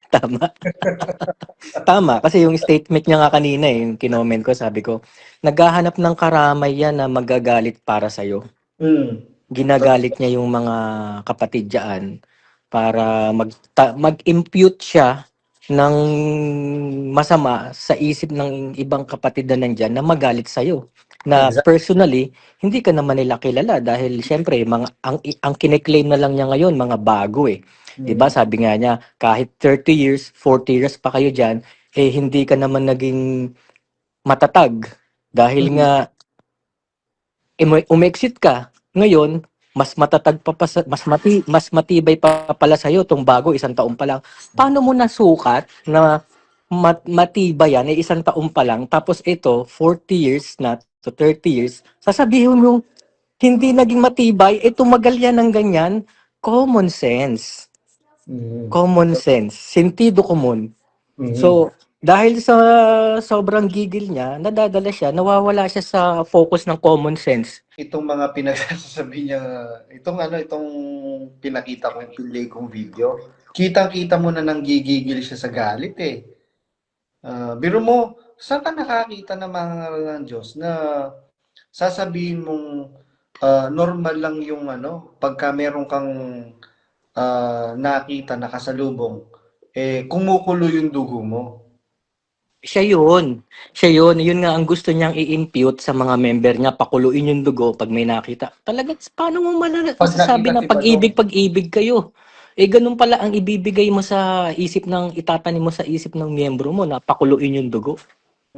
Tama. Tama, kasi yung statement niya nga kanina, yung kinoment ko, sabi ko, naghahanap ng karamay yan na magagalit para sa'yo. Hmm. Ginagalit niya yung mga kapatid diyaan para mag-impute siya ng masama sa isip ng ibang kapatid na nandyan na magalit sa'yo. Na Exact. personally, hindi ka naman nila kilala dahil syempre, ang kine-claim na lang niya ngayon, mga bago eh. 'Di ba? Hmm. Sabi nga niya, kahit 30 years, 40 years pa kayo diyan, eh hindi ka naman naging matatag dahil Hmm. nga umexit ka. Ngayon, mas matatag pa, mas matibay pa pala sa iyo tong bago, isang taon pa lang. Paano mo nasukat na matibay yan, eh, isang taon pa lang, tapos ito, 40 years na to 30 years, sasabihin mo hindi naging matibay, eh tumagal yan ng ganyan. Common sense. Hmm. Common sense. Sentido komon. Hmm. So, dahil sa sobrang gigil niya, nadadala siya, nawawala siya sa focus ng common sense. Itong mga pinagsasabi niya, itong pinakita ko, yung pinlay kong video, kitang-kita mo na nanggigigil siya sa galit eh. Biro mo, saan ka nakakita ng mga ngaral ng Diyos na sasabihin mong normal lang yung pagka meron kang nakita na kasalubong, kumukulo yung dugo mo. Siya yun. Siya yun. Yun nga ang gusto niyang i-impute sa mga member niya, pakuluin yung dugo pag may nakita. Talaga, paano mo Pag masasabi nakita na si Badong, pag-ibig kayo? Eh, ganun pala ang ibibigay mo sa isip itatanim mo sa isip ng miyembro mo na pakuluin yung dugo.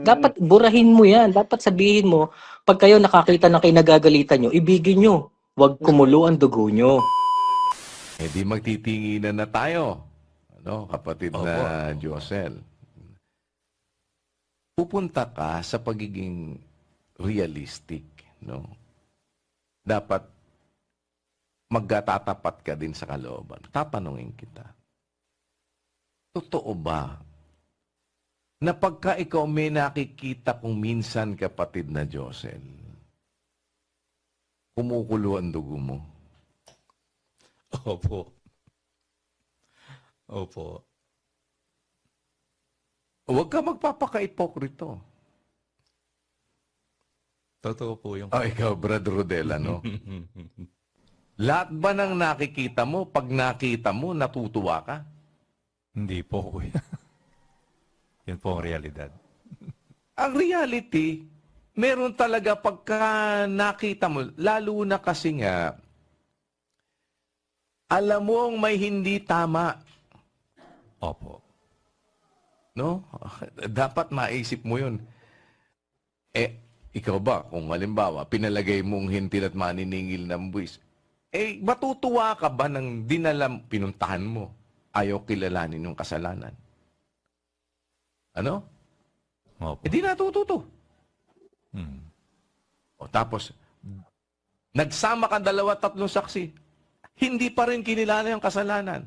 mm, Dapat burahin mo yan. Dapat sabihin mo, pag kayo nakakita na kayo nagagalitan nyo, ibigin nyo. Huwag kumulo ang dugo nyo. Eh di magtitinginan na tayo. Ano, kapatid Opo. na Josel. Pupunta ka sa pagiging realistic, no? Dapat magtatapat ka din sa kalooban. Tatanungin kita. Totoo ba na pagka ikaw may nakikita kung minsan, kapatid na Josel, kumukulo ang dugo mo? Opo. Opo. Huwag ka magpapaka-ipokrito. Totoo po yung... Ikaw, Brad Rodel, ano? Lahat ba ng nakikita mo, pag nakita mo, natutuwa ka? Hindi po, kuya. Yun po ang realidad. Ang reality, meron talaga pagka nakita mo, lalo na kasi nga, alam mo may hindi tama, Opo. no? Dapat maisip mo yun. Ikaw ba, kung halimbawa, pinalagay mong hintil at maniningil ng buwis, matutuwa ka ba ng pinuntahan mo? Ayaw kilalanin yung kasalanan. Ano? Opo. Di natututo. Hmm. Tapos, nagsama ka 2-3 saksi, hindi pa rin kinilala yung kasalanan.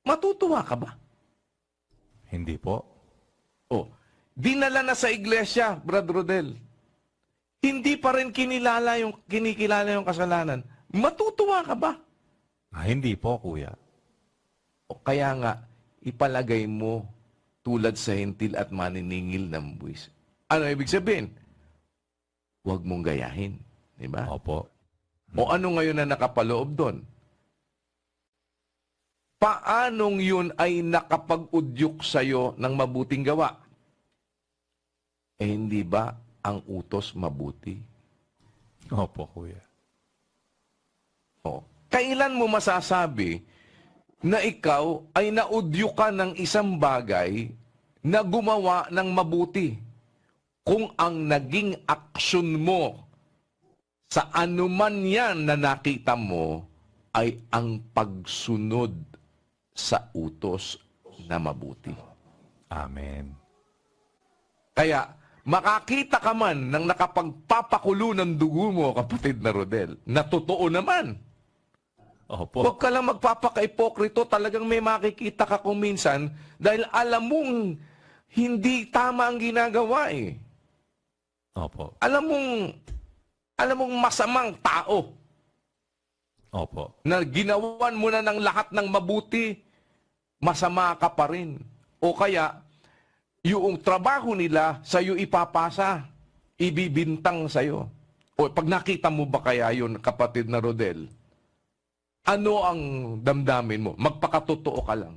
Matutuwa ka ba? Hindi po. Dinala na sa iglesia, Brad Rodel. Hindi pa rin kinikilala yung kasalanan. Matutuwa ka ba? Hindi po, kuya. Kaya nga, ipalagay mo tulad sa hintil at maniningil ng buwis. Ano ibig sabihin? Huwag mong gayahin. Di ba? Opo. O ano ngayon na nakapaloob doon? Paanong yun ay nakapag-udyok sa'yo ng mabuting gawa? Hindi ba ang utos mabuti? Opo, kuya. Kailan mo masasabi na ikaw ay naudyukan ng isang bagay na gumawa ng mabuti kung ang naging aksyon mo sa anuman yan na nakita mo ay ang pagsunod sa utos na mabuti. Amen. Kaya, makakita ka man ng nakapagpapakulo ng dugo mo, kapatid na Rodel, na totoo naman. Opo. Huwag ka lang magpapaka-ipokrito, talagang may makikita ka kung minsan dahil alam mong hindi tama ang ginagawa eh. Opo. Alam mong masamang tao Opo. na ginawan mo na ng lahat ng mabuti, masama ka pa rin. O kaya, yung trabaho nila sa'yo ipapasa, ibibintang sa'yo. O pag nakita mo ba kaya yun, kapatid na Rodel, ano ang damdamin mo? Magpakatotoo ka lang.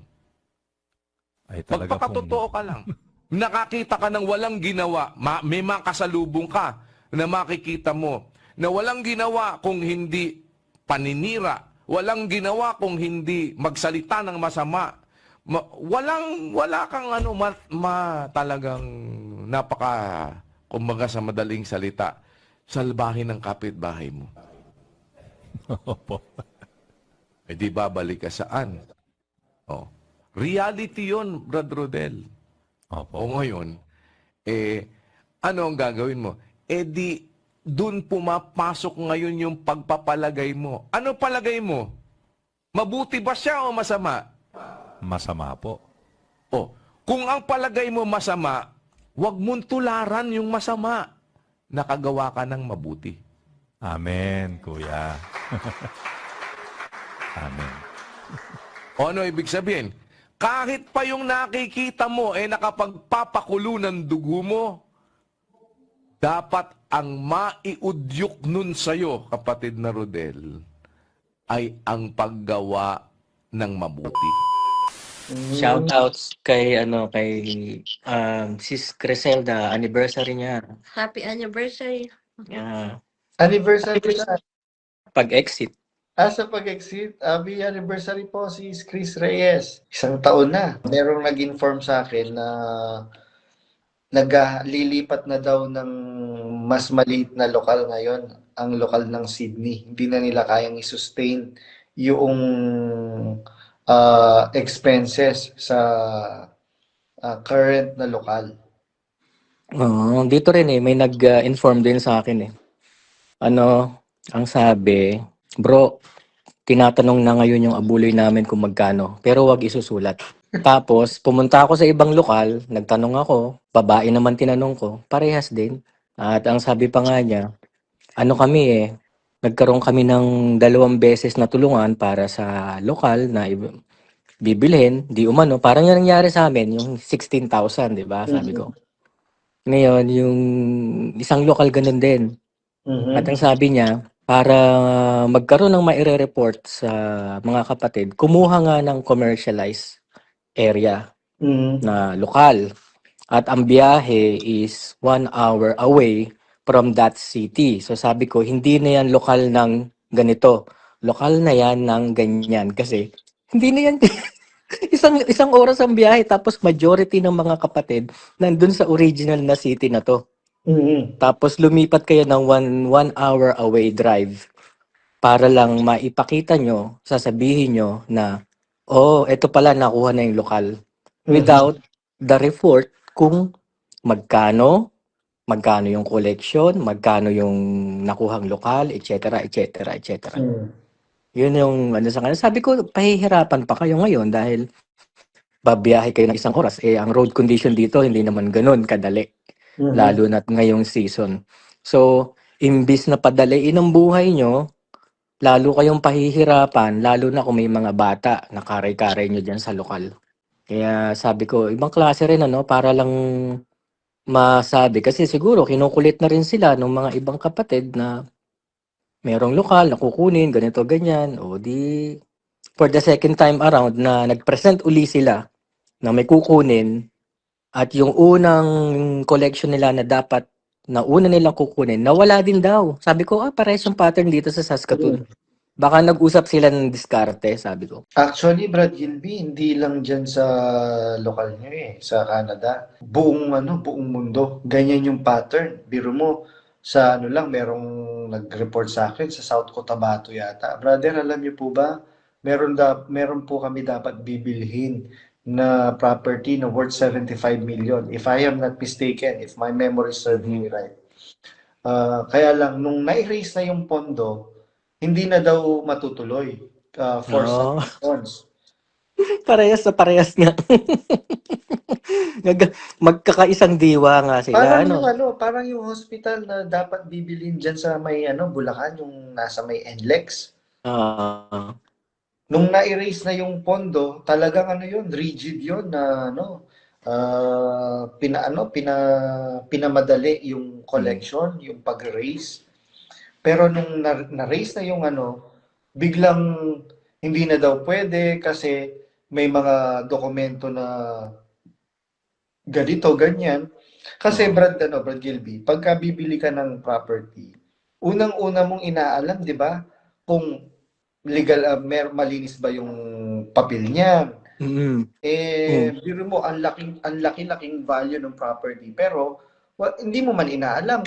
Ay talaga Magpakatotoo ka lang. Nakakita ka ng walang ginawa, may makasalubong ka na makikita mo na walang ginawa kung hindi paninira, walang ginawa kung hindi magsalita ng masama. Wala kang talagang kumbaga sa madaling salita, salbahin ng kapitbahay mo. Opo. Eh di babalik ka saan? Oh. Reality yon, Brad Rodel. Opo. O ngayon, ano ang gagawin mo? Di dun pumapasok ngayon yung pagpapalagay mo. Ano palagay mo? Mabuti ba siya o masama? Masama po. O, kung ang palagay mo masama, huwag mong tularan yung masama. Nakagawa ka ng mabuti. Amen, kuya. Amen. O ano ibig sabihin? Kahit pa yung nakikita mo nakapagpapakulo ng dugo mo, dapat ang maiudyok nun sa'yo, kapatid na Rodel, ay ang paggawa ng mabuti. Shoutouts kay Sis Criselda, anniversary niya. Happy anniversary. Yeah. Anniversary sa Pag-exit. Sa pag-exit, happy anniversary po si Chris Reyes. 1 taon na. Merong nag-inform sa akin na naglilipat na daw ng mas maliit na lokal ngayon, ang lokal ng Sydney. Hindi na nila kayang i-sustain yung expenses sa current na lokal. Dito rin may nag-inform din sa akin eh. Ang sabi, bro, tinatanong na ngayon yung abuloy namin kung magkano, pero wag isusulat. Tapos, pumunta ako sa ibang lokal, nagtanong ako, babae naman tinanong ko, parehas din. At ang sabi pa nga niya, nagkaroon kami ng 2 beses na tulungan para sa lokal na bibilhin, di umano, parang yung nangyari sa amin, yung 16,000, di ba? Sabi ko. Ngayon, yung isang lokal ganun din. At ang sabi niya, para magkaroon ng maire-report sa mga kapatid, kumuha nga ng commercialized area na lokal. At ang biyahe is 1 hour away from that city. So sabi ko, hindi na yan lokal ng ganito. Lokal na yan ng ganyan. Kasi hindi na yan isang oras ang biyahe. Tapos majority ng mga kapatid nandun sa original na city na to. Tapos lumipat kayo ng 1 hour away drive para lang maipakita nyo, sasabihin nyo na, eto pala nakuha na yung lokal. Without the report kung magkano yung collection, magkano yung nakuhang lokal, etc., etc., etc. Yun yung sa kanila. Sabi ko, pahihirapan pa kayo ngayon dahil babiyahe kayo ng 1 oras. Ang road condition dito, hindi naman ganun kadali. Lalo na't ngayong season. So, imbis na padaliin ang buhay nyo, lalo kayong pahihirapan, lalo na kung may mga bata na karay-karay nyo dyan sa lokal. Kaya sabi ko, ibang klase rin para lang masabi. Kasi siguro, kinukulit na rin sila ng mga ibang kapatid na merong lokal na kukunin, ganito, ganyan. O di, for the second time around na nag-present uli sila na may kukunin, at yung unang collection nila na dapat na una nilang kukunin, nawala din daw. Sabi ko, parehas yung pattern dito sa Saskatoon. Baka nag-usap sila ng diskarte, sabi ko. Actually, Brad Gilby, hindi lang dyan sa lokal nyo sa Canada. Buong mundo. Ganyan yung pattern. Biro mo, sa merong nag-report sa akin sa South Cotabato yata. Brother, alam niyo po ba, meron po kami dapat bibilhin na property na worth 75 million. If I am not mistaken, if my memory serves me right. Kaya lang, nung na-erase na yung pondo, hindi na daw matutuloy for some reasons. Parehas nga. Magkakaisang diwa nga sila. Parang yung hospital na dapat bibilin dyan sa may Bulacan, yung nasa may NLEX. nung na-erase na yung pondo, talagang ano yun, rigid yun na ano, pinamadali yung collection, yung pag-raise. Pero nung na-raise na yung ano, biglang hindi na daw pwede kasi may mga dokumento na ganito, ganyan. Kasi Oo. Brad Gilby, pagka bibili ka ng property, unang-una mong inaalam, 'di ba? Kung legal, malinis ba yung papel niya. Mm. Mm. Biro mo ang laki-laking value ng property pero hindi mo man inaalam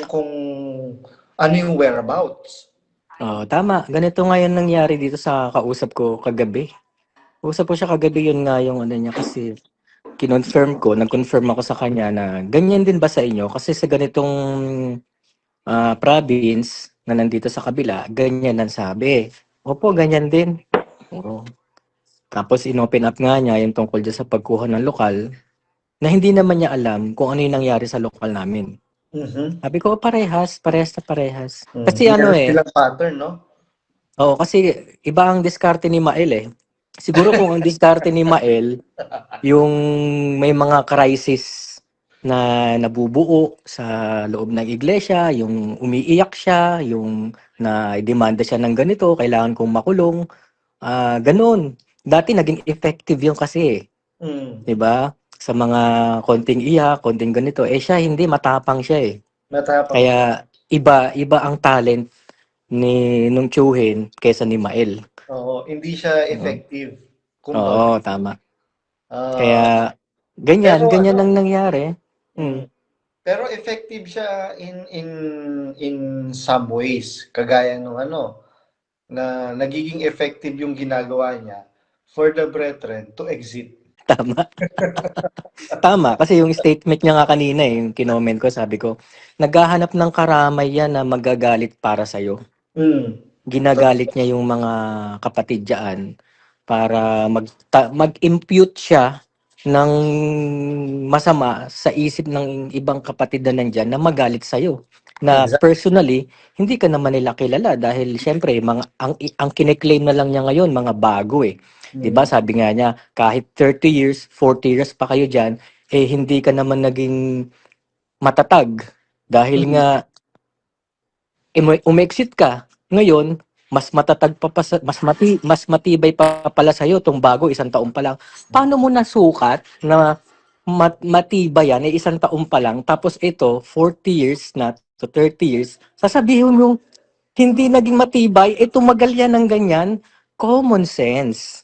kung ano yung whereabouts. Oo, tama. Ganito nga yung nangyari dito sa kausap ko kagabi. Usap ko siya kagabi, yun nga yung ano niya kasi nag-confirm ako sa kanya na ganyan din ba sa inyo? Kasi sa ganitong province na nandito sa kabila, ganyan ang sabi. Opo, ganyan din. Oo. Tapos inopen up nga niya yung tungkol dyan sa pagkuha ng lokal na hindi naman niya alam kung ano yung nangyari sa lokal namin. Mhm. Sabi ko, parehas na parehas. Kasi ano Meron eh, silang pattern, no? oo, kasi iba ang diskarte ni Mael eh. Siguro kung ang diskarte ni Mael, yung may mga crisis na nabubuo sa loob ng iglesia, yung umiiyak siya, yung na-demanda siya ng ganito, kailangan kong makulong, ganun. Dati naging effective yung kasi, Mm. 'di ba? Sa mga konting iyak, konting ganito, siya hindi, matapang siya eh. Matapang siya. Kaya iba ang talent ni nung Chuhin kaysa ni Mael. Oo, hindi siya Oo, effective. Kumbaga. oo, tama. Ah, Kaya ganyan, pero ganyan ano, ang nangyari. mm, Mm. pero effective siya in some ways. Kagaya nung ano, na nagiging effective yung ginagawa niya for the brethren to exit. Tama. Tama, kasi yung statement niya nga kanina yung kinoment ko, sabi ko, naghahanap ng karamay yan na magagalit para sa'yo. Mm. Ginagalit niya yung mga kapatid diyan para mag-impute siya ng masama sa isip ng ibang kapatid na nandiyan na magalit sa'yo. Na Exactly. personally, hindi ka naman nila kilala dahil syempre ang kine-claim na lang niya ngayon mga bago eh. 'Di ba? Mm. Sabi nga niya, kahit 30 years, 40 years pa kayo diyan, hindi ka naman naging matatag dahil Mm. nga umexit ka. Ngayon, mas matibay pa pala sa tong bago, isang taon pa lang. Paano mo nasukat na matibay yan, isang taon pa lang, tapos ito, 40 years na to 30 years, sasabihin mo hindi naging matibay, tumagal yan ng ganyan, common sense.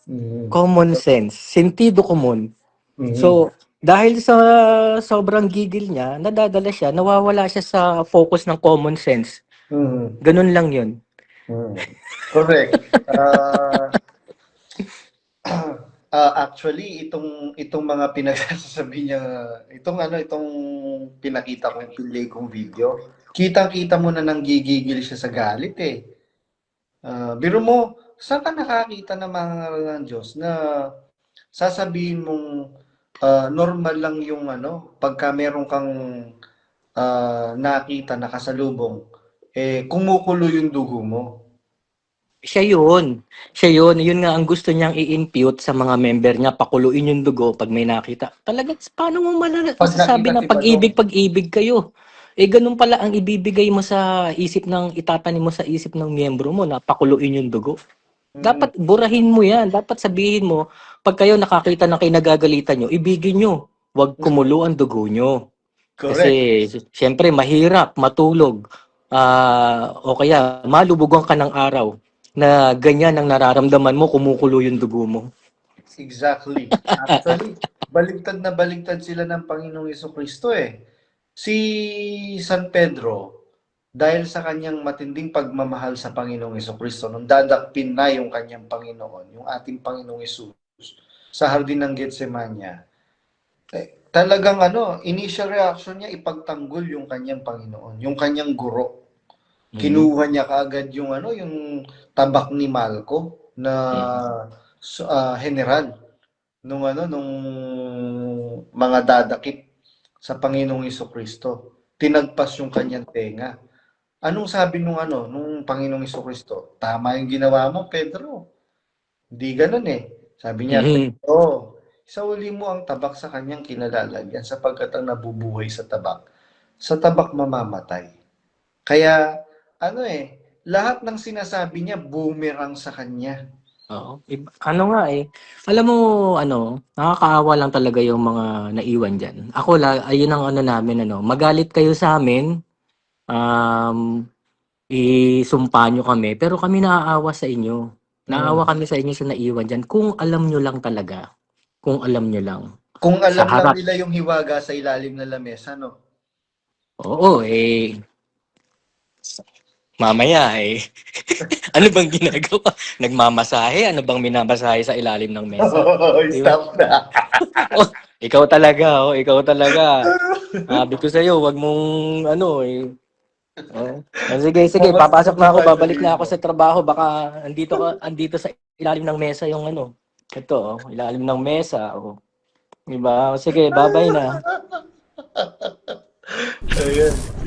Mm. Common sense. Sentido komon. Mm. So, dahil sa sobrang gigil niya, nadadala siya, nawawala siya sa focus ng common sense. Mm. Ganun lang yun. Mm. Correct. Actually, itong mga pinagsasabi niya, itong pinakita ko, yung pinlay kong video, kitang-kita mo na nanggigigil siya sa galit eh. Biro mo, saan ka nakakita ng mga ngaral ng Diyos na sasabihin mong normal lang yung ano, pagka meron kang nakita, nakasalubong, kumukulo yung dugo mo. Siya yun. Siya yun. Yun nga ang gusto niyang i-impute sa mga member niya, pakuluin yung dugo pag may nakita. Talaga, paano mo Pag masasabi nakita na si Badong, pag-ibig kayo? Ganun pala ang ibibigay mo sa isip itatanim mo sa isip ng miyembro mo na pakuluin yung dugo. mm, Dapat burahin mo yan. Dapat sabihin mo, pag kayo nakakita na kayo nagagalitan nyo, ibigin nyo. Huwag mm, kumulo ang dugo nyo. correct. Kasi, syempre, mahirap matulog. O kaya, malubugan ka ng araw na ganyan ang nararamdaman mo, kumukulo yung dugo mo. Exactly. Actually, baligtad na baligtad sila ng Panginoong Jesucristo eh. Si San Pedro, dahil sa kanyang matinding pagmamahal sa Panginoong Jesucristo, nung dadakpin na yung kanyang Panginoon, yung ating Panginoong Jesus, sa hardin ng Getsemania, talagang ano, initial reaction niya ipagtanggol yung kanyang Panginoon, yung kanyang guro. Mm. Kinuha niya kaagad yung ano, yung tabak ni Malco na general nung mga dadakip sa Panginoong Jesucristo. Tinagpas yung kanyang tenga. Anong sabi nung Panginoong Jesucristo? Tama yung ginawa mo, Pedro. Hindi ganun eh. Sabi niya, Mhm. isauli mo ang tabak sa kanyang kinalalagyan sapagkat ang nabubuhay sa tabak mamamatay. Kaya, lahat ng sinasabi niya, boomerang sa kanya. Oo. Ano nga eh. Alam mo, nakakaawa lang talaga yung mga naiwan dyan. Ako, ayun ang ano namin, magalit kayo sa amin, isumpa nyo kami, pero kami naaawa sa inyo. Naawa kami sa inyo sa naiwan dyan. Kung alam nyo lang talaga. Kung alam nyo lang. Kung Sa alam lang harap. nila yung hiwaga sa ilalim ng lamesa, no? Oo, mamaya ano bang ginagawa? Nagmamasahe? Ano bang minamasahe sa ilalim ng mesa? Di ba? Stop na. Oh, ikaw talaga. Sabi ko sa'yo, wag mong Oh. Sige, papasok na ako, babalik na ako sa trabaho. Baka andito sa ilalim ng mesa yung ito, ilalim ng mesa. Di ba? Sige, bye-bye na. Ayan.